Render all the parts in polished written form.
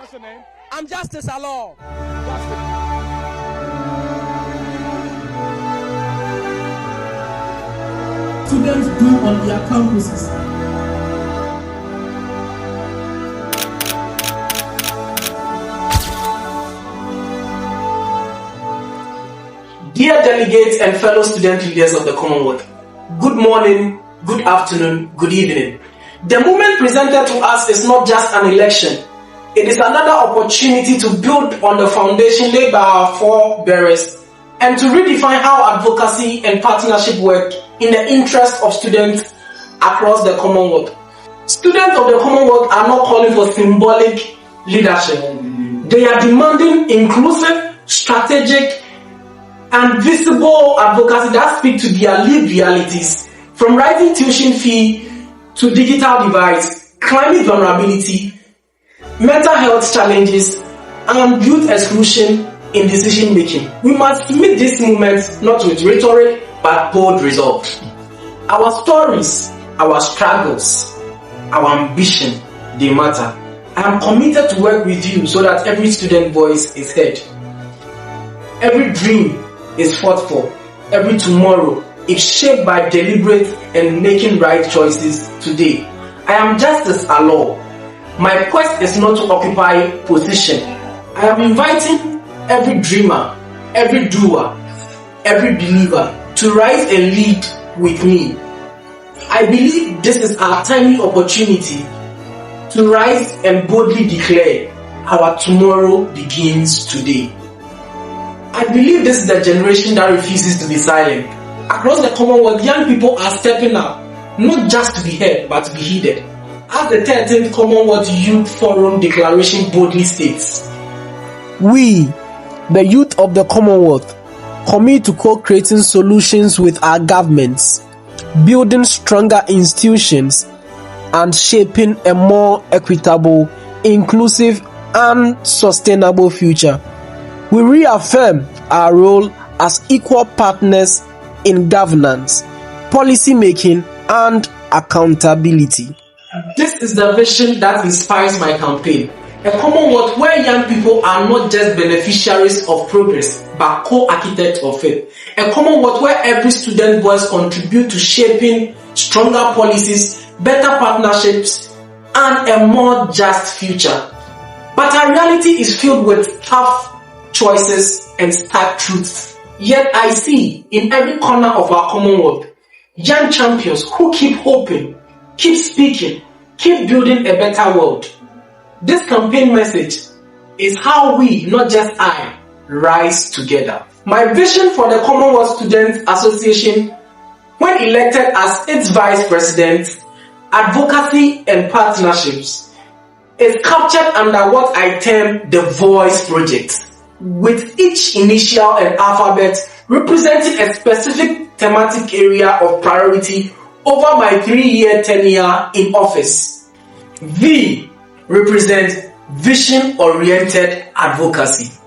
What's your name? I'm Justice Alor. Students do on their campuses. Dear delegates and fellow student leaders of the Commonwealth, good morning, good afternoon, good evening. The moment presented to us is not just an election. It is another opportunity to build on the foundation laid by our forebears and to redefine how advocacy and partnership work in the interest of students across the Commonwealth. Students of the Commonwealth are not calling for symbolic leadership. They are demanding inclusive, strategic, and visible advocacy that speak to their lived realities, from rising tuition fee to digital divides, climate vulnerability, mental health challenges, and youth exclusion in decision making. We must meet this movement not with rhetoric but bold resolve. Our stories, our struggles, our ambition, they matter. I am committed to work with you so that every student voice is heard. Every dream is fought for. Every tomorrow is shaped by deliberate and making right choices today. I am Justice Alor. My quest is not to occupy position. I am inviting every dreamer, every doer, every believer to rise and lead with me. I believe this is our timely opportunity to rise and boldly declare our tomorrow begins today. I believe this is the generation that refuses to be silent. Across the Commonwealth, young people are stepping up, not just to be heard, but to be heeded. As the 13th Commonwealth Youth Forum Declaration boldly states, We, the youth of the Commonwealth, commit to co-creating solutions with our governments, building stronger institutions, and shaping a more equitable, inclusive, and sustainable future. We reaffirm our role as equal partners in governance, policy making, and accountability. This is the vision that inspires my campaign. A Commonwealth where young people are not just beneficiaries of progress, but co-architects of it. A Commonwealth where every student voice contributes to shaping stronger policies, better partnerships, and a more just future. But our reality is filled with tough choices and stark truths. Yet I see in every corner of our Commonwealth young champions who keep hoping, keep speaking, keep building a better world. This campaign message is how we, not just I, rise together. My vision for the Commonwealth Students Association, when elected as its Vice President, Advocacy and Partnerships, is captured under what I term the Voice Project, with each initial and alphabet representing a specific thematic area of priority over my 3-year tenure in office. V represents vision-oriented advocacy.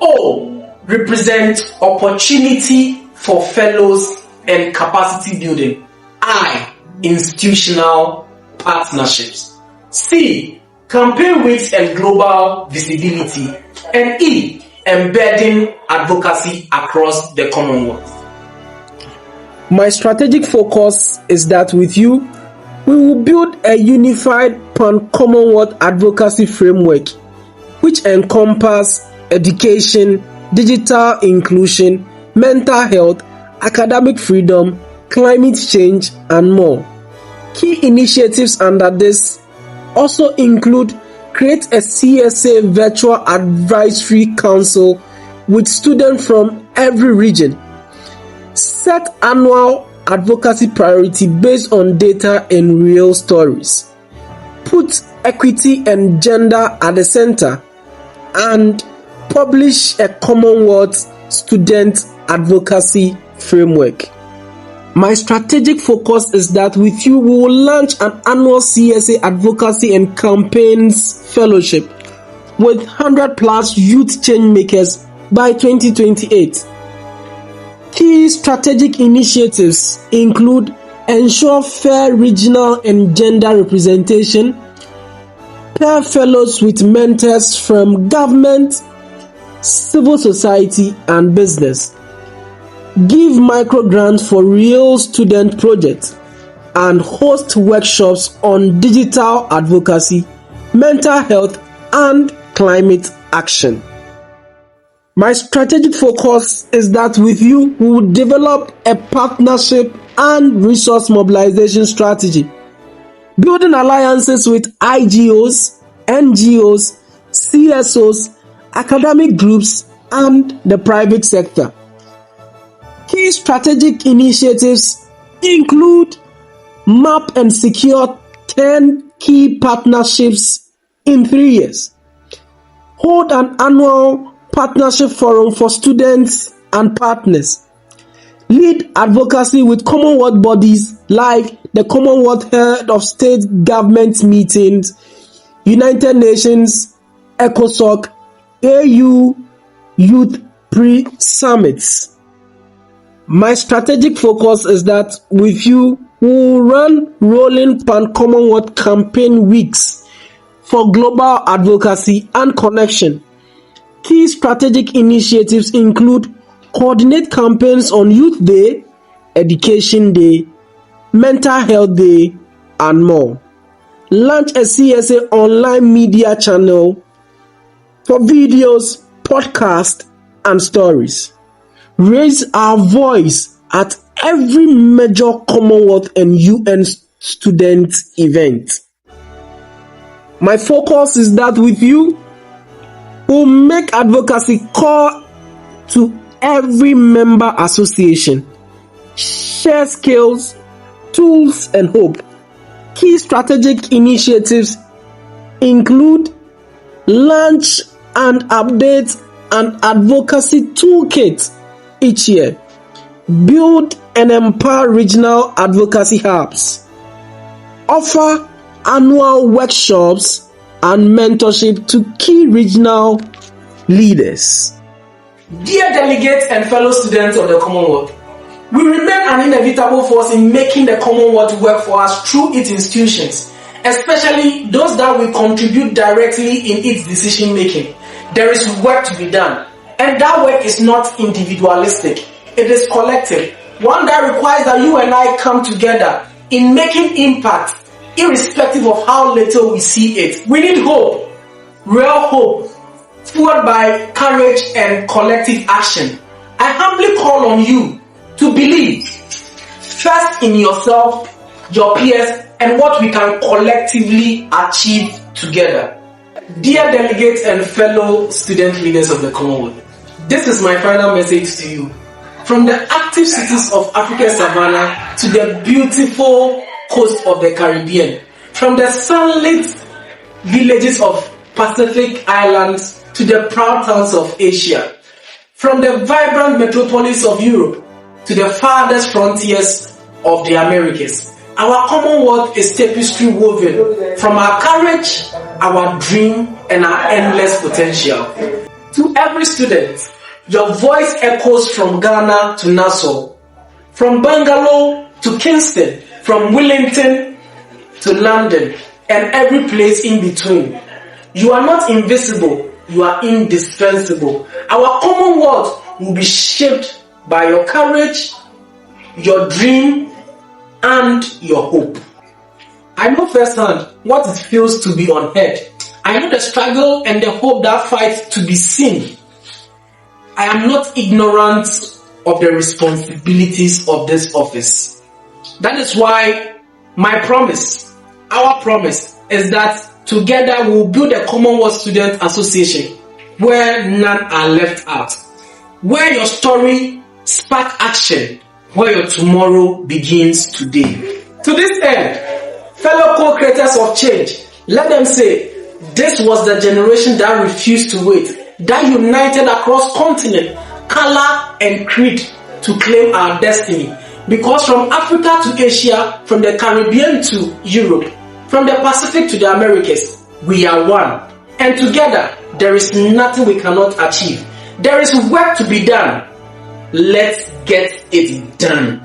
O represents opportunity for fellows and capacity building. I, institutional partnerships. C, campaign reach and global visibility. And E, embedding advocacy across the Commonwealth. My strategic focus is that with you, we will build a unified pan-Commonwealth advocacy framework which encompasses education, digital inclusion, mental health, academic freedom, climate change, and more. Key initiatives under this also include create a CSA virtual advisory council with students from every region, set annual advocacy priority based on data and real stories, put equity and gender at the center, and publish a Commonwealth student advocacy framework. My strategic focus is that with you, we will launch an annual CSA Advocacy and Campaigns Fellowship with 100 plus youth change makers by 2028. Key strategic initiatives include ensure fair regional and gender representation, pair fellows with mentors from government, civil society, and business. Give micro grants for real student projects and host workshops on digital advocacy, mental health, and climate action. My strategic focus is that with you, we will develop a partnership and resource mobilization strategy, building alliances with IGOs, NGOs, CSOs, academic groups, and the private sector. Key strategic initiatives include map and secure 10 key partnerships in 3 years, hold an annual partnership forum for students and partners, lead advocacy with Commonwealth bodies like the Commonwealth Head of State Government Meetings, United Nations, ECOSOC, AU Youth Pre-Summits. My strategic focus is that with you, we will run rolling Pan-Commonwealth campaign weeks for global advocacy and connection. Key strategic initiatives include coordinate campaigns on Youth Day, Education Day, Mental Health Day, and more. Launch a CSA online media channel for videos, podcasts, and stories. Raise our voice at every major Commonwealth and UN student event. My focus is that with you, we'll make advocacy core to every member association. Share skills, tools, and hope. Key strategic initiatives include launch and update an advocacy toolkit each year, build and empower regional advocacy hubs, offer annual workshops and mentorship to key regional leaders. Dear delegates and fellow students of the Commonwealth, we remain an inevitable force in making the Commonwealth work for us through its institutions, especially those that will contribute directly in its decision making. There is work to be done, and that work is not individualistic, it is collective, one that requires that you and I come together in making impact, irrespective of how little we see it. We need hope, real hope, fueled by courage and collective action. I humbly call on you to believe first in yourself, your peers, and what we can collectively achieve together. Dear delegates and fellow student leaders of the Commonwealth, this is my final message to you. From the active cities of African Savannah to the beautiful coast of the Caribbean, from the sunlit villages of Pacific Islands to the proud towns of Asia, from the vibrant metropolis of Europe to the farthest frontiers of the Americas. Our Commonwealth is tapestry woven from our courage, our dream, and our endless potential. To every student, your voice echoes from Ghana to Nassau, from Bangalore to Kingston, from Wellington to London, and every place in between. You are not invisible, you are indispensable. Our Commonwealth will be shaped by your courage, your dream, and your hope. I know firsthand what it feels to be unheard. I know the struggle and the hope that fights to be seen. I am not ignorant of the responsibilities of this office. That is why my promise, our promise, is that together we will build a Commonwealth Students Association where none are left out, where your story spark action, where your tomorrow begins today. To this end, fellow co-creators of change, let them say, this was the generation that refused to wait, that united across continent, color, and creed to claim our destiny. Because from Africa to Asia, from the Caribbean to Europe, from the Pacific to the Americas, we are one. And together, there is nothing we cannot achieve. There is work to be done. Let's get it done.